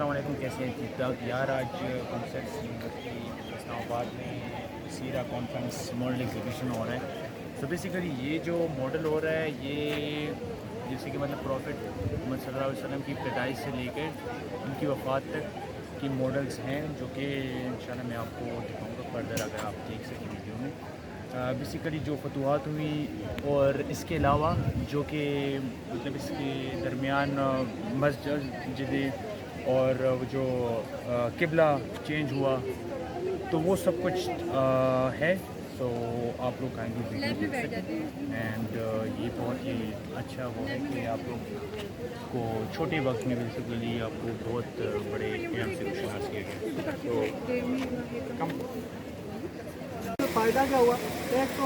السلام علیکم، کیسے ہیں؟ ٹھیک ٹھاک یار. آج کانسیپٹس یونیورسٹی اسلام آباد میں سیرا کانفرنس ماڈل ایگزیبیشن ہو رہا ہے. سو بیسیکلی یہ جو ماڈل ہو رہا ہے یہ جیسے کہ مطلب پروفٹ محمد صلی اللہ علیہ وسلم کی پیدائش سے لے کے ان کی وفات تک کی ماڈلس ہیں جو کہ انشاءاللہ میں آپ کو دکھاؤں گا فردر اگر آپ دیکھ سکیں ویڈیو میں. بیسیکلی جو فتوحات ہوئی اور اس کے علاوہ جو کہ مطلب اس کے درمیان مسجد اور وہ جو قبلہ چینج ہوا تو وہ سب کچھ ہے. تو آپ لوگ آئیں گے ویڈیو دیکھ سکیں. اینڈ یہ بہت ہی اچھا وہ ہے کہ آپ لوگ کو چھوٹے وقت میں بیسیکلی آپ کو بہت بڑے علم سے روشن حاصل کیا گیا. تو فائدہ کیا ہوا؟ ایک تو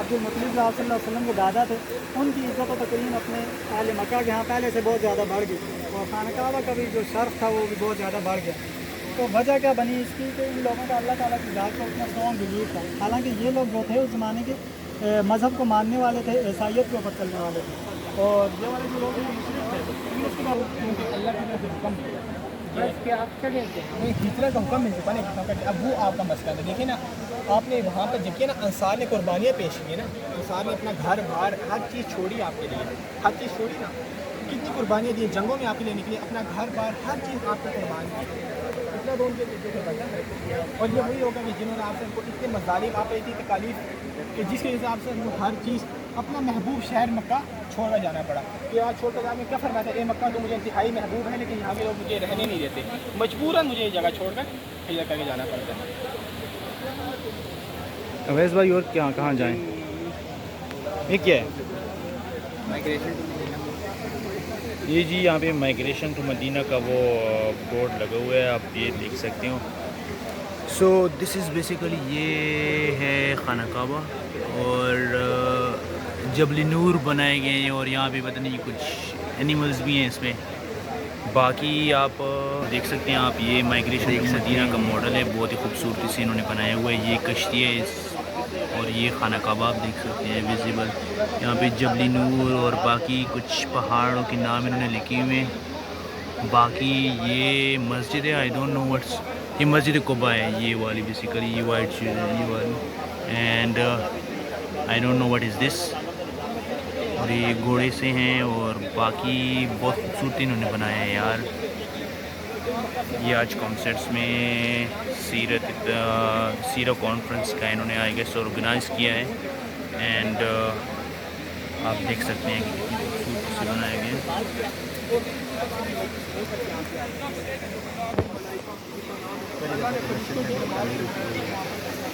عبدالمطلب صلی اللہ علیہ وسلم کے دادا تھے، ان کی عزت و تکریم اپنے اہل مکہ کے یہاں پہلے سے بہت زیادہ بڑھ گئی اور خانہ کعبہ کا بھی جو شرف تھا وہ بھی بہت زیادہ بڑھ گیا. تو وجہ کیا بنی اس کی کہ ان لوگوں کا اللہ تعالیٰ کی ذات کو اتنا اسٹرانگ بلیو تھا. حالانکہ یہ لوگ جو تھے اس زمانے کے مذہب کو ماننے والے تھے، عیسائیت کے اوپر چلنے والے تھے، اور یہ والے جو لوگ ہیں مشرک تھے. اس کے بعد اللہ کی طرف سے حکم ہجرت کا حکم مل چکا نا. اب وہ آپ کا مسئلہ ہے. دیکھیں نا، آپ نے وہاں پہ جب کیا نا انصار نے قربانیاں پیش کی نا، انصار نے اپنا گھر بار ہر چیز چھوڑی آپ کے لیے، ہر چیز چھوڑی نا. کتنی قربانیاں دی جنگوں میں آپ کے لیے نکلی، اپنا گھر بار ہر چیز آپ کو قربان کی. اتنا تو ان کے لیے. اور یہ وہی ہوگا کہ جنہوں نے آپ سے ان کو اتنے مظالم آپ اتنی تکالیف کہ جس کے حساب سے ان کو ہر چیز اپنا محبوب شہر مکہ چھوڑ کر جانا پڑا. کہ آج چھوڑ کر آپ نے کیا فرمایا تھا؟ اے مکہ تو مجھے انتہائی محبوب ہے لیکن یہاں کے لوگ مجھے رہنے نہیں دیتے، مجبوراً مجھے یہ جگہ چھوڑ کر ہجرت کر کے جانا پڑتا ہے. اویس بھائی اور کہاں جائیں؟ یہ کیا ہے؟ یہ جی یہاں پہ مائگریشن ٹو مدینہ کا وہ بورڈ لگا ہوا ہے، آپ یہ دیکھ سکتے ہو. سو دس از بیسیکلی یہ ہے خانہ کعبہ اور جبل نور بنائے گئے ہیں اور یہاں پہ پتہ نہیں کچھ اینیملز بھی ہیں اس میں. باقی آپ دیکھ سکتے ہیں آپ یہ مائگریشن ٹو مدینہ کا ماڈل ہے، بہت ہی خوبصورتی سے انہوں نے بنایا ہوا ہے. یہ کشتی ہے اور یہ خانہ کعبہ آپ دیکھ سکتے ہیں ویزیبل. یہاں پہ جبل نور اور باقی کچھ پہاڑوں کے نام انہوں نے لکھے ہوئے ہیں. باقی یہ مسجد ہے، آئی ڈونٹ نو وٹس، یہ مسجد قباء ہے یہ والی بیسیکلی، یہ وائٹ چیز ہے یہ والی. And I don't know what is this. اور یہ گھوڑے سے ہیں اور باقی بہت خوبصورتی انہوں نے بنایا ہے یار. یہ آج کانسرٹس میں سیرا کانفرنس کا انہوں نے آئی گیس آرگنائز کیا ہے. اینڈ آپ دیکھ سکتے ہیں کہ کتنی خوبصورتی سے بنایا گیا.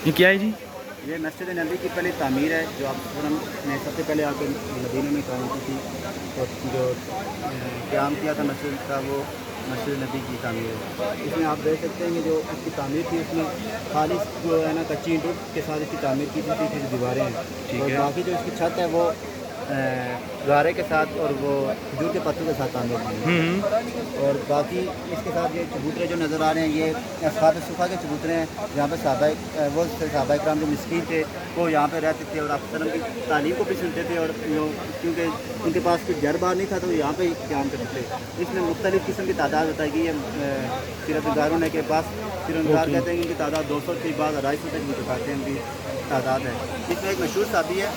یہ کیا ہے جی؟ یہ مسجد نبی کی پہلی تعمیر ہے جو آپ نے سب سے پہلے آ کے مدینہ میں قائم کی تھی اور جو قیام کیا تھا مسجد کا وہ مسجد نبی کی تعمیر ہے. اس میں آپ دیکھ سکتے ہیں کہ جو اس کی تعمیر تھی اس میں خالص جو ہے نا کچی اینٹوں کے ساتھ اس کی تعمیر کی تھی. جو دیواریں ہیں اور باقی جو اس کی چھت ہے وہ گارے کے ساتھ اور وہ کھجور کے پتوں کے ساتھ تعمیر کی. اور باقی اس کے ساتھ یہ چبوترے جو نظر آ رہے ہیں یہ اصحاب صفا کے چبوترے ہیں جہاں پہ صحابہ کرام جو مسکین تھے وہ یہاں پہ رہتے تھے اور آپ وسلم کی تعلیم کو بھی سنتے تھے. اور کیونکہ ان کے پاس کوئی گھر بار نہیں تھا تو وہ یہاں پہ ہی قیام کرتے تھے. اس میں مختلف قسم کی تعداد بتائی گئی ہے. سیرت نگاروں نے کے پاس سیرت نگار کہتے ہیں کہ ان کی تعداد 200 کے بعد 250 تک بھی دکھاتے ہیں ان کی تعداد ہے. اس میں ایک مشہور صحابی ہے،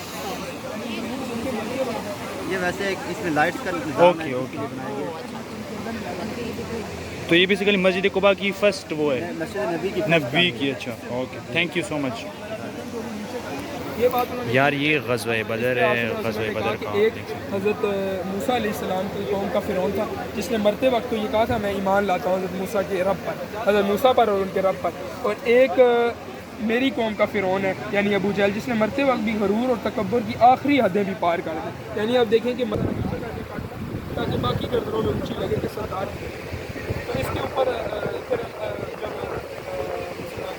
یہ ویسے اس میں لائٹ کا نظام ہے بنایا گیا. تو یہ بیسیکلی مسجد قباء کی فرسٹ وہ ہے مسجد نبی کی. اچھا اوکے، تھینک یو سو مچ. یہ بات یار یہ غزوہ بدر ہے، غزوہ بدر کا ایک حضرت موسیٰ علیہ السلام کی قوم کا فرعون تھا جس نے مرتے وقت تو یہ کہا تھا میں ایمان لاتا ہوں حضرت موسیٰ کے رب پر، حضرت موسیٰ پر اور ان کے رب پر. اور ایک میری قوم کا فرعون ہے یعنی ابو جہل جس نے مرتے وقت بھی غرور اور تکبر کی آخری حدیں بھی پار کر دی. یعنی آپ دیکھیں کہ تاکہ باقی گردنوں میں اونچی لگے کہ سردار. تو اس کے اوپر پھر جب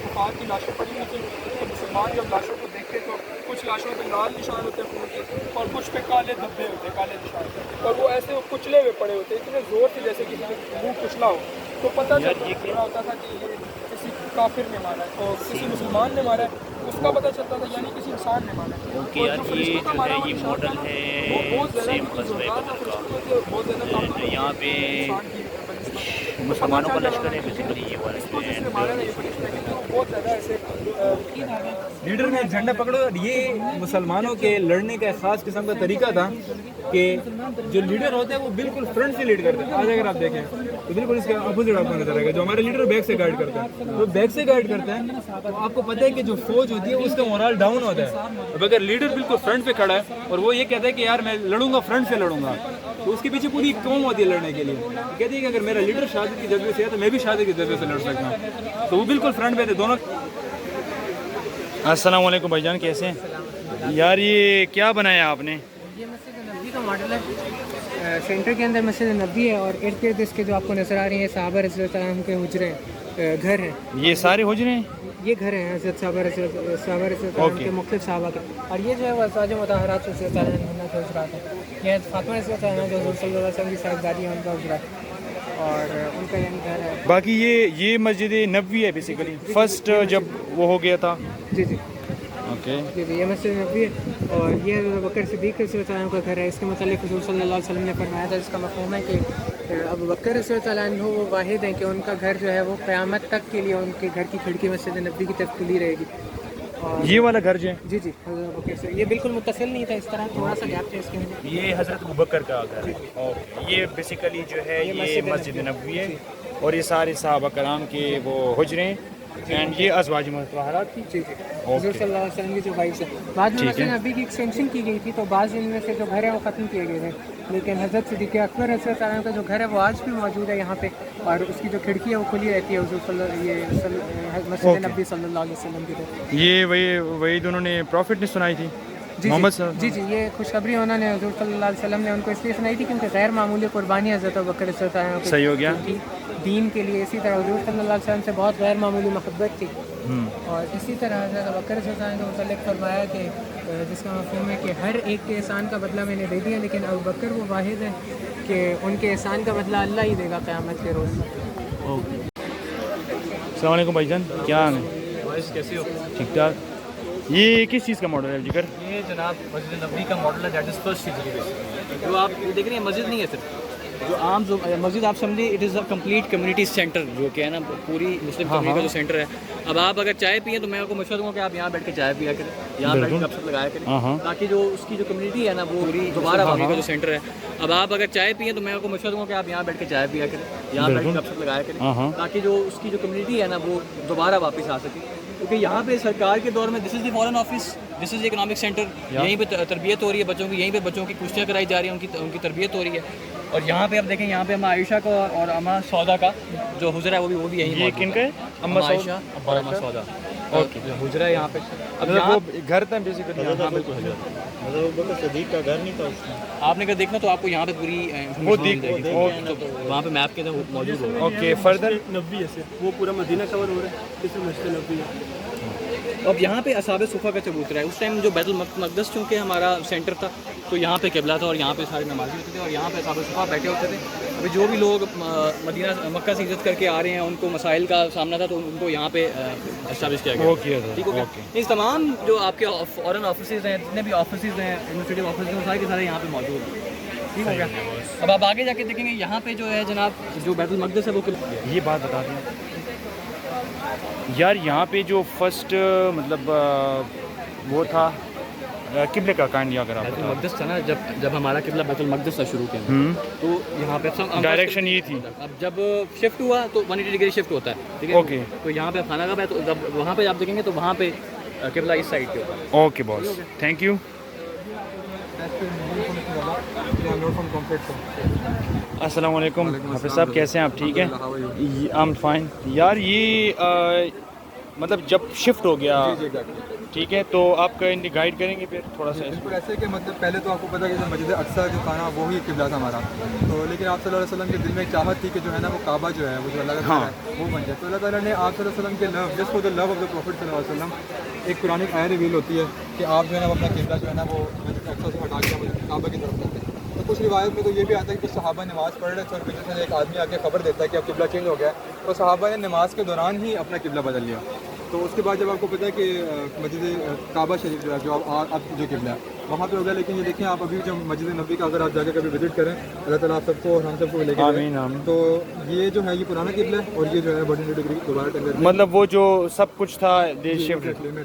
کفار کی لاشیں پڑی ہوئی تھیں، مسلمان جب لاشوں کو دیکھتے تو کچھ لاشوں پہ لال نشان ہوتے ہیں خون کے اور کچھ پہ کالے دھبے ہوتے ہیں، کالے نشان. اور وہ ایسے کچلے ہوئے پڑے ہوتے ہیں اتنے زور سے جیسے کسی نے منہ کچلا ہو. تو پتہ چلتا ہوتا تھا کہ یہ کسی کافر نے مارا ہے اور کسی مسلمان نے مارا ہے، اس کا پتہ چلتا تھا یعنی کسی انسان نے مارا ہے. اوکے یار یہ جو ہے یہ ماڈل ہے سیم غزوہ بدر کا. یہاں پہ مسلمانوں کا لشکر ہے بیسیکلی یہ والا بہت زیادہ ایسے لیڈر میں جھنڈا پکڑو. یہ مسلمانوں کے لڑنے کا خاص قسم کا طریقہ تھا کہ جو لیڈر ہوتے ہیں وہ بالکل فرنٹ سے لیڈ کرتے ہیں. آج اگر آپ دیکھیں تو بالکل اس کا اپوزٹ آپ کو نظر آئے گا. جو ہمارے لیڈر بیک سے گائیڈ کرتے ہیں, وہ بیک سے گائیڈ کرتے ہیں. تو آپ کو پتہ ہے کہ جو فوج ہوتی ہے اس کا مورال ڈاؤن ہوتا ہے. اب اگر لیڈر بالکل فرنٹ پہ کھڑا ہے اور وہ یہ کہتا ہے کہ یار میں لڑوں گا, فرنٹ سے لڑوں گا, تو اس کے پیچھے پوری قوم ہوتی ہے لڑنے کے لیے. کہتی ہے کہ اگر میرا لیڈر شہادت کے جذبے سے ہے تو میں بھی شہادت کے جذبے سے لڑ سکتا ہوں. تو وہ بالکل فرنٹ پہ تھے دونوں. السلام علیکم بھائی جان, کیسے ہیں یار؟ یہ کیا بنایا آپ نے؟ یہ مسجد نبوی کا ماڈل ہے. سینٹر کے اندر مسجد نبوی ہے اور ارد گرد اس کے جو آپ کو نظر آ رہی ہیں صحابہ رضی اللہ عنہ کے حجرے گھر ہیں. یہ سارے حجرے ہیں؟ یہ گھر ہیں حضرت صحابہ رضی اللہ عنہ کے مختلف صحابہ کے. اور یہ جو ہے وہ ازواج مطہرات رضی اللہ عنہ کے حجرات ہیں. یہ فاطمہ رضی اللہ عنہ جو حضور صلی اللہ علیہ وسلم کی صاحبزادی ہیں ان کا حجرا ہے اور ان کا یعنی گھر ہے. باقی یہ مسجد نبوی ہے بیسیکلی, فرسٹ جب وہ ہو گیا تھا. جی جی اوکے جی جی, یہ مسجد نبوی ہے اور یہ ابو بکر صدیق رضی اللہ عنہ کا گھر ہے. اس کے متعلق حضور صلی اللہ علیہ وسلم نے فرمایا تھا, اس کا مفہوم ہے کہ ابو بکر رضی اللہ عنہ وہ واحد ہیں کہ ان کا گھر جو ہے وہ قیامت تک کے لیے ان کے گھر کی کھڑکی مسجد نبوی کی طرف کھلی رہے گی. اور یہ والا گھر جو ہے جی جی حضرت ابو بکر سے یہ بالکل متصل نہیں تھا, اس طرح تھوڑا سا گیپ تھا اس کے اندر. یہ حضرت ابو بکر کا گھر ہے. یہ بیسیکلی جو ہے یہ مسجد نبوی ہے اور یہ سارے صحابہ کرام کے وہ حجرے ہیں. اینڈ یہ ازواج مطہرات تھی. جی جی حضور صلی اللہ علیہ وسلم کی جو وائف ہے. بعد میں مسجد نبوی کی ایکسٹینشن کی گئی تھی تو بعض ان میں سے جو گھر ہیں وہ ختم کیے گئے تھے, لیکن حضرت صدیق اکبر رضی اللہ عنہ کا جو گھر ہے وہ آج بھی موجود ہے یہاں پہ اور اس کی جو کھڑکی ہے وہ کھلی رہتی ہے حضور صلی اللہ مسجد نبوی صلی اللہ علیہ وسلم کی طرف. یہ وہی انہوں نے پروفٹ نے سنائی تھی محمد صاحب. جی جی یہ خوشخبری انہوں نے حضور صلی اللہ علیہ وسلم نے ان کو اس لیے سنائی تھی کیونکہ غیر معمولی قربانی حضرت ابو بکر رضی اللہ عنہ کی صحیح ہو گیا دین کے لیے. اسی طرح حضور صلی اللہ علیہ وسلم سے بہت غیر معمولی محبت تھی اور اسی طرح حضرت ابو بکر رضی اللہ عنہ کے متعلق فرمایا کہ جس کا مفہوم ہے کہ ہر ایک کے احسان کا بدلہ میں نے دے دیا, لیکن ابو بکر وہ واحد ہے کہ ان کے احسان کا بدلہ اللہ ہی دے گا قیامت کے روز. السلام علیکم بھائی جان, کیا حال ہے؟ کیسے ہو؟ ٹھیک ٹھاک. یہ کس چیز کا ماڈل ہے جگر؟ یہ جناب مسجد نبوی کا ماڈل ہے, دیٹ از فرسٹ ہجری بیسکلی. جو آپ دیکھ رہے ہیں مسجد نہیں ہے صرف, جو عام جو مسجد آپ سمجھیں it is a complete community centre جو کہ ہے نا پوری مسلم کمیونٹی کا جو سینٹر ہے. اب آپ اگر چائے پئیں تو میں آپ کو مشورہ دوں گا کہ آپ یہاں بیٹھ کے چائے پیا کریں, یہاں بیٹھ کے گپ شپ لگایا کریں تاکہ جو اس کی جو کمیونٹی ہے نا وہ پوری دوبارہ آبادی کا جو سینٹر ہے. اب آپ اگر چائے پئیں تو میں آپ کو مشورہ دوں گا کہ آپ یہاں بیٹھ کے چائے پیا کریں, یہاں بیٹھ کے گپ شپ لگایا کریں تاکہ جو اس کی جو کمیونٹی ہے نا وہ دوبارہ واپس آ سکے. کیونکہ یہاں پہ سرکار کے دور میں this is the foreign office, this is economic centre, یہیں پہ تربیت ہو رہی ہے بچوں کی, یہیں پہ بچوں کی کشتیاں کرائی جا رہی ہیں, ان کی تربیت ہو رہی ہے. اور یہاں پہ آپ دیکھیں یہاں پہ اما عائشہ کا اور اما سودا کا جو حجرہ ہے وہ بھی یہیں. یہ کن کا ہے؟ اما عائشہ اور اما سودا حجرہ ہے یہاں پہ. اب وہ گھر تھا بیسیکلی. ہاں بالکل حضرت ابو بکر صدیق کا گھر نہیں تھا اس میں. آپ نے اگر دیکھنا تو آپ کو یہاں پہ پوری وہاں پہ میپ کے اندر موجود ہوگا. اوکے فردر نبوی ہے وہ پورا مدینہ کور ہو رہا ہے, اس میں مسجد نبوی ہے. اب یہاں پہ اصحاب صفہ کا چبوترا ہے. اس ٹائم جو بیت المقدس چونکہ ہمارا سینٹر تھا تو یہاں پہ قبلہ تھا اور یہاں پہ سارے نمازی ہوتے تھے اور یہاں پہ اصحاب صفہ بیٹھے ہوتے تھے. ابھی جو بھی لوگ مدینہ مکہ سے ہجرت کر کے آ رہے ہیں ان کو مسائل کا سامنا تھا تو ان کو یہاں پہ اسٹیبلش کیا گیا. ٹھیک ہو گیا. اس تمام جو آپ کے فورن آفیسز ہیں, جتنے بھی آفیسز ہیں, ایڈمنسٹریٹو آفیسز ہیں, وہ سارے کے سارے یہاں پہ موجود ہیں. ٹھیک ہو گیا. اب آپ آگے جا کے دیکھیں گے یہاں پہ جو ہے جناب جو بیت المقدس ہے وہ یہ بات بتا دیں یار, یہاں پہ جو فرسٹ مطلب وہ تھا قبلے کا کائنڈ اگر آپ بیت المقدس تھا نا, جب ہمارا قبلہ بیت المقدس سے شروع کیا تو یہاں پہ ڈائریکشن یہ تھی. اب جب شفٹ ہوا تو 180 ڈگری شفٹ ہوتا ہے. ٹھیک ہے. اوکے. تو یہاں پہ خانہ کعبہ ہے تو جب وہاں پہ آپ دیکھیں گے تو وہاں پہ قبلہ اس سائڈ پہ ہوتا ہے. Okay boss, thank you. السلام علیکم حافظ صاحب, کیسے ہیں آپ؟ ٹھیک ہے, آئی ایم فائن. یار یہ مطلب جب شفٹ ہو گیا ٹھیک ہے تو آپ کا گائیڈ کریں گے پھر تھوڑا سا؟ بالکل ایسے کہ مطلب پہلے تو آپ کو پتہ ہے کہ مسجد اقصیٰ جو تھا نا وہی قبلہ تھا ہمارا, تو لیکن آپ صلی اللہ علیہ وسلم کے دل میں ایک چاہت تھی کہ جو ہے نا وہ کعبہ جو ہے وہ جو اللہ کا گھر ہے وہ بن جائے. تو اللہ تعالیٰ نے آپ صلی اللہ علیہ وسلم کے love just for the love of the prophet صلی اللہ علیہ وسلم ایک قرآن آیت ریویل ہوتی ہے کہ آپ جو ہے نا وہ اپنا قبلہ جو ہے نا وہ مسجد اقصیٰ سے ہٹا کے کعبہ کی طرف کرتے ہیں. تو کچھ روایت میں تو یہ بھی آتا ہے کہ صحابہ نماز پڑھ رہے تھے اور پیچھے سے ایک آدمی آ کے خبر دیتا ہے کہ اب قبلہ چینج ہو گیا ہے, تو صحابہ نے نماز کے دوران ہی اپنا قبلہ بدل لیا. تو اس کے بعد جب آپ کو پتہ ہے کہ مسجد کعبہ شریف جو ہے جو اب جو قبلہ ہے وہاں پہ ہو گیا. لیکن یہ دیکھیں آپ ابھی جو مسجد نبوی کا اگر آپ جا کے کبھی وزٹ کریں اللہ تعالیٰ آپ سب کو اور ہم سب کو لے کے جائے. تو یہ جو ہے یہ پرانا قبلہ ہے اور یہ جو ہے 180 ڈگری دوبارہ ٹرن کرتے ہیں. مطلب وہ جو سب کچھ تھا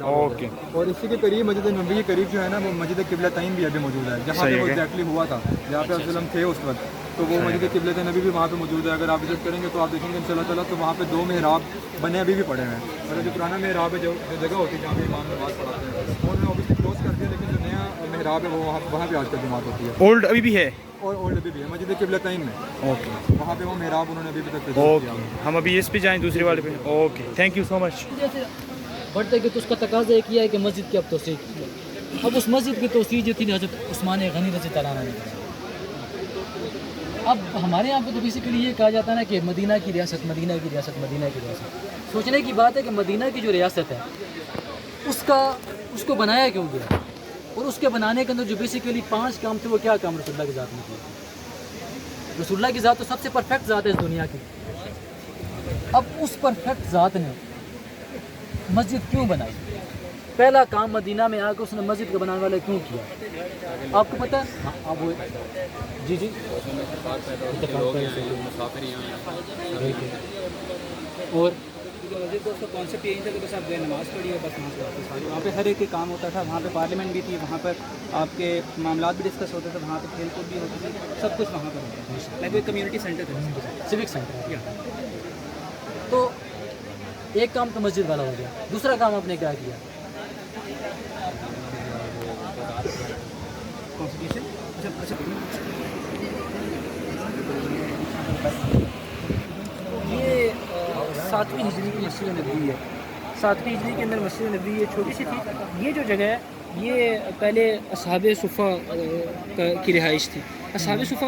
اوکے. اور اسی کے قریب مسجد نبوی کے قریب جو ہے نا وہ مسجد قبلہ تعین بھی ابھی موجود ہے جہاں پہ وہ ایگزیکٹلی ہوا تھا جہاں پہ وسلم تھے اس وقت. تو وہ مسجد قبلہ نبی بھی وہاں پہ موجود ہے. اگر آپ وزٹ کریں گے تو آپ دیکھیں گے انشاء اللہ تعالیٰ تو وہاں پہ 2 محراب بنے ابھی بھی پڑے ہیں. اور جو پرانا محراب ہے جو جگہ ہوتی ہے جہاں پہ امام نماز پڑھاتے ہیں انہوں نے اوبیسلی کلوز کر دیا. لیکن جو نیا محراب ہے وہ وہاں پہ آج کل جماعت ہوتی ہے. اولڈ ابھی بھی ہے اور اولڈ ابھی بھی ہے مسجد قبلہ تعین میں. اوکے. وہاں پہ وہ محراب انہوں نے ابھی تک اوکے. ہم ابھی اس پہ جائیں دوسری والے پہ. اوکے تھینک یو سو مچ. جیسے بڑھتے گئے تو اس کا تقاضا یہ کیا ہے کہ مسجد کی اب توسیع کی. اب اس مسجد کی توسیع جو تھی حضرت عثمان غنی رضی اللہ عنہ نے کی. اب ہمارے یہاں پہ تو بیسیکلی یہ کہا جاتا ہے نا کہ مدینہ کی ریاست مدینہ کی ریاست مدینہ کی ریاست. سوچنے کی بات ہے کہ مدینہ کی جو ریاست ہے اس کو بنایا کیوں گیا اور اس کے بنانے کے اندر جو بیسیکلی 5 کام تھے وہ کیا کام رسول اللہ کی ذات میں کیا. رسول اللہ کی ذات تو سب سے پرفیکٹ ذات ہے اس دنیا کی. اب اس پرفیکٹ ذات نے مسجد کیوں بنائی؟ پہلا کام مدینہ میں آ کے اس نے مسجد کا بنانے والا کیوں کیا آپ کو پتہ ہے؟ ہاں وہ جی اور کانسیپٹ یہی تھا کہ بس آپ گئے نماز پڑھی اور بس وہاں پہ ہر ایک کے کام ہوتا تھا. وہاں پہ پارلیمنٹ بھی تھی, وہاں پر آپ کے معاملات بھی ڈسکس ہوتے تھے, وہاں پہ کھیل کود بھی ہوتی تھی, سب کچھ وہاں پر ہوتا تھا. لائک ایک کمیونٹی سینٹر تھا, سیوک سینٹر. تو ایک کام تو مسجد والا ہو گیا. دوسرا کام آپ نے کیا کیا؟ یہ 7ویں ہجری کی مسجد نبوی ہے. 7ویں ہجری کے اندر مسجد نبوی یہ چھوٹی سی تھی. یہ جو جگہ ہے یہ پہلے اصحاب صفہ کی رہائش تھی. اصحاب صفہ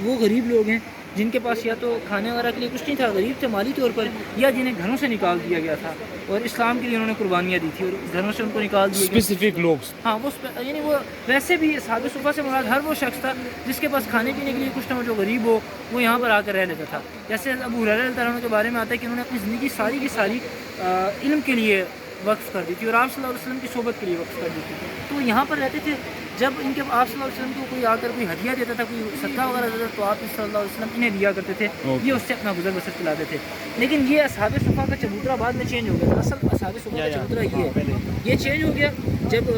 وہ غریب لوگ ہیں جن کے پاس یا تو کھانے وغیرہ کے لیے کچھ نہیں تھا, غریب تھے مالی طور پر, یا جنہیں گھروں سے نکال دیا گیا تھا اور اسلام کے لیے انہوں نے قربانیاں دی تھی اور گھروں سے ان کو نکال دیا گیا. اسپیسیفک لوگ. ہاں وہ یعنی وہ ویسے بھی اصحاب صفہ سے مراد ہر وہ شخص تھا جس کے پاس کھانے پینے کے لیے کچھ نہ ہو, جو غریب ہو وہ یہاں پر آ کر رہ لیتا تھا. جیسے ابو ہریرہ رضی اللہ عنہ کے بارے میں آتا ہے کہ انہوں نے اپنی زندگی ساری کی ساری علم کے لیے وقف کر دی تھی اور آپ صلی اللہ علیہ وسلم کی صحبت کے لیے وقف کر دی تھی. تو یہاں پر رہتے تھے. جب ان کے آپ صلی اللہ علیہ وسلم کو کوئی آ کر کوئی ہدیہ دیتا تھا, کوئی صدقہ وغیرہ دیتا تھا, تو آپ صلی اللہ علیہ وسلم انہیں دیا کرتے تھے. یہ اس سے اپنا گزر بسر چلاتے تھے. لیکن یہ اصحاب صفہ کا چبوترا بعد میں چینج ہو گیا. اصل اصحاب صفہ کا چبوترا یہ چینج ہو گیا جب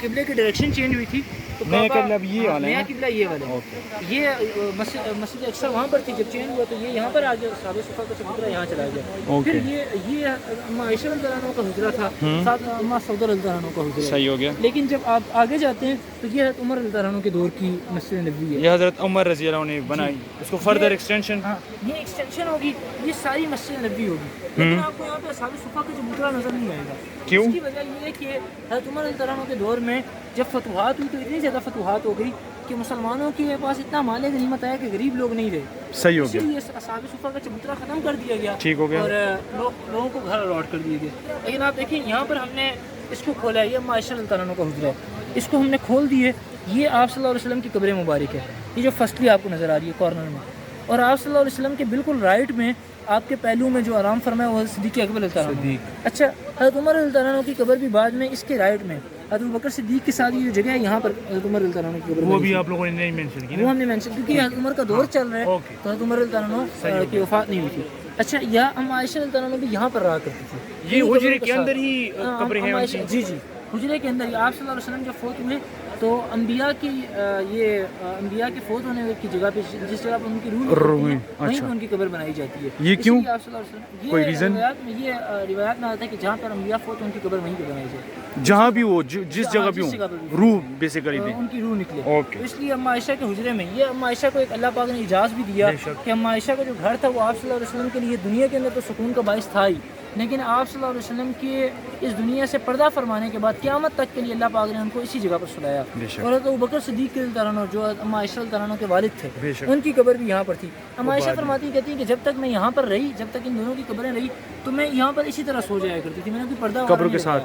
قبلے کی ڈائریکشن چینج ہوئی تھی. تو نیا قبلہ یہ والا, یہ مسجد اکثر وہاں پر تھی. جب چینج ہوا تو یہ یہاں پر آ گیا, اصحاب صفہ کا چبوترا یہاں چلا گیا. پھر یہ اما عائشہ رضی اللہ عنہ کا حجرہ تھا, ساتھ اما سعودہ رضی اللہ عنہ کا حجرہ. صحیح ہو گیا. لیکن جب آپ آگے جاتے ہیں تو یہ حضرت عمر رضی اللہ عنہ کے دور کی مسجد نبوی ہے. یہ حضرت عمر رضی اللہ عنہ نے بنائی, اس کو فردر ایکسٹینشن. ہاں یہ ایکسٹینشن ہوگی, یہ ساری مسجد نبوی ہوگی. لیکن آپ کو یہاں پہ اصحاب صفہ کا چبوترا نظر نہیں آئے گا. کیوں؟ اس کی وجہ یہ ہے کہ حضرت عمر رضی اللہ عنہ کے دور میں جب فتوحات ہوئی تو اتنی زیادہ فتوحات ہو گئی کہ مسلمانوں کے پاس اتنا مال غنیمت آیا کہ غریب لوگ نہیں رہے. صحیح ہو گیا. اسی لیے اصحاب صفہ کا چبوترا ختم کر دیا گیا. ٹھیک ہو گیا. اور لوگوں کو گھر الاٹ کر دیے گئے. لیکن آپ دیکھیں یہاں پر ہم نے اس کو کھولا ہے, یہ اما عائشہ رضی اللہ عنہ کا حجرہ ہے, اس کو ہم نے کھول دیے. یہ آپ صلی اللہ علیہ وسلم کی قبر مبارک ہے. یہ جو فرسٹلی آپ کو نظر آ رہی ہے کارنر میں, اور آپ صلی اللہ علیہ وسلم کے بالکل رائٹ میں آپ کے پہلو میں جو آرام فرمایا وہ صدیق اکبر رضی اللہ عنہ. اچھا حضرت عمر رضی اللہ عنہ کی قبر بھی بعد میں اس کے رائٹ میں حضرت ابوبکر صدیق کے ساتھ یہ جو جگہ ہے یہاں پر حضرت عمر رضی اللہ عنہ کی قبر, وہ بھی آپ لوگوں نے نہیں مینشن کی. وہ ہم نے مینشن کیونکہ حضرت عمر کا دور چل رہا ہے تو حضرت عمر رضی اللہ عنہ کی وفات نہیں ہوئی تھی. اچھا یا اما عائشہ رضی اللہ عنہ بھی یہاں پر رہا کرتی تھی. یہ حجرے کے اندر ہی قبر ہے. جی حجرے کے اندر. آپ صلی اللہ علیہ وسلم جب فوت ہوئے تو انبیاء کی انبیاء کے فوت ہونے کی جگہ پہ جس جگہ پہ ان کی روح وہیں پہ ان کی قبر بنائی جاتی ہے. یہ کیوں؟ آپ صلی اللہ علیہ وسلم کوئی ریزن؟ یہ روایات میں آتا ہے کہ جہاں پر انبیاء فوت ان کی قبر وہیں پہ بنائی جائے, جہاں بھی وہ جس جگہ بھی ہو روح بیسیکلی ان کی روح نکلے. اس لیے اما عائشہ کے حجرے میں یہ اما عائشہ کو ایک اللہ پاک نے اجازت بھی دیا کہ اما عائشہ کا جو گھر تھا وہ آپ صلی اللہ علیہ وسلم کے لیے دنیا کے اندر تو سکون کا باعث تھا ہی, لیکن آپ صلی اللہ علیہ وسلم کے اس دنیا سے پردہ فرمانے کے بعد قیامت تک کے لیے اللہ پاک نے ان کو اسی جگہ پر سلایا. اور حضرت ابوبکر صدیق رضی اللہ عنہ جو اما عائشہ رضی اللہ عنہ کے والد تھے ان کی قبر بھی یہاں پر تھی. اما عائشہ فرماتی کہتی ہیں کہ جب تک میں یہاں پر رہی, جب تک ان دونوں کی قبریں رہی تو میں یہاں پر اسی طرح سو جایا کرتی تھی, میں نے کوئی پردہ قبروں کے ساتھ.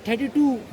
32